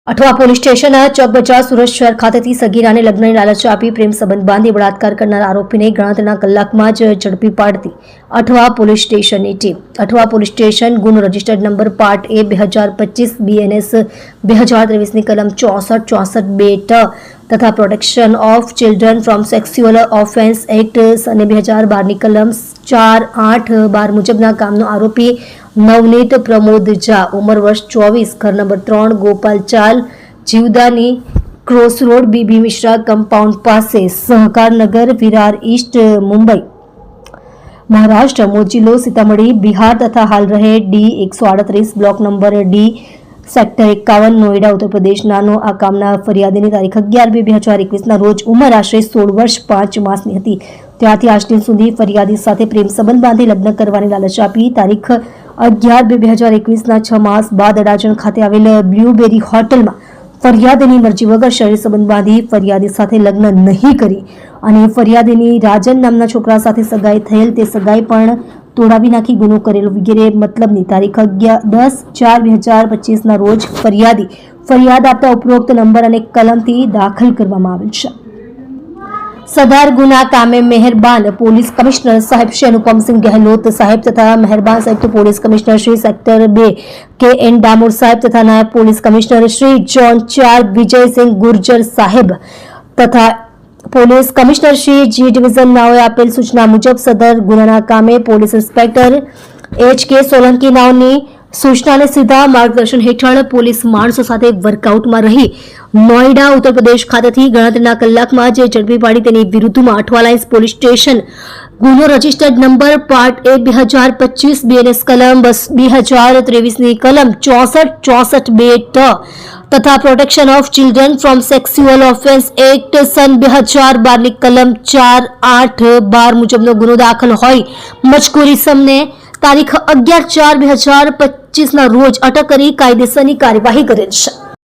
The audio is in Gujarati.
अठवा पोलीस स्टेशन चौक बजार सूरत शहर खातेથી સગીરાને લગ્નની લાલચ આપી પ્રેમ સંબંધ બાંધી બળાત્કાર કરનાર આરોપીને ગણતરીના કલાકમાં જ ઝડપી પાડતી અઠવા પોલીસ સ્ટેશનની ટીમ. અઠવા પોલીસ સ્ટેશન ગુનો registered number part A 2025 BNS 2023ની કલમ 64-64(2) તથા protection of children from sexual offence act અને 2012ની કલમ 4-8(12) મુજબના કામનો આરોપી નવનીત પ્રમોદ ઝા, ઉંમર વર્ષ 24, ઘર number 3, Gopal chawl, Jivdani cross road, B B Mishra compound પાસે, સહકારનગર, વિરાર ઈસ્ટ, મુંબઈ, મહારાષ્ટ્ર, મોજીલો, સીતામઢી, બિહાર તથા હાલ રહે D138 block number D sector 51 Noida, Uttar Pradesh નાનો આ કામના ફરિયાદીની તારીખ 11/2/2021ના રોજ ઉંમર આશરે 16 વર્ષ 5 માસની હતી. ત્યાંથી આજ દિન સુધી ફરિયાદી સાથે પ્રેમ સંબંધ બાંધી લગ્ન કરવાની લાલચ આપી તારીખ 11/2/2021ના 6 માસ બાદ અડાજણ ખાતે આવેલ બ્લ્યુબેરી હોટલમાં ફરિયાદીની મરજી વગર શરીર સંબંધ બાંધી ફરિયાદી સાથે લગ્ન નહીં કરી અને ફરિયાદીની રાજન નામના છોકરા સાથે સગાઈ થયેલ તે સગાઈ પણ તોડાવી નાખી ગુનો કરેલો વગેરે મતલબની તારીખ 10/4/2025ના રોજ ફરિયાદ આપતા ઉપરોક્ત નંબર અને કલમથી દાખલ કરવામાં આવેલ છે. સદર ગુના કામે મહેરબાન પોલીસ કમિશનર સાહેબ શ્રી અનુપમસિંહ ગહેલોત સાહેબ તથા મહેરબાન સંયુક્ત police commissioner Shri sector 2 KN Damor સાહેબ તથા નાયબ police commissioner Shri zone 4 Vijaysinh Gurjar સાહેબ તથા police commissioner Shri G division નાઓએ આપેલ સૂચના મુજબ સદર ગુનાના કામે પોલીસ ઇન્સ્પેક્ટર HK સોલંકી નાઓની સૂચનાને સીધા માર્ગદર્શન હેઠળ પોલીસ માણસો સાથે વર્કઆઉટમાં રહી નોઈડા, ઉત્તર પ્રદેશ ખાતેથી ગણતરીના કલાકમાં જે ઝડપી પાડી તેની વિરુદ્ધમાં અઠવા લાઇન્સ પોલીસ સ્ટેશન ગુનો registered number part A 2025 BNS કલમ 2023ની કલમ 64-64(2) તથા protection of children from sexual offence act સન 2012ની કલમ 4-8(12) મુજબનો ગુનો દાખલ હોય મજકૂર ઇસમને તારીખ 11/4/2025ના રોજ અટક કરી કાયદેસરની કાર્યવાહી કરેલ છે.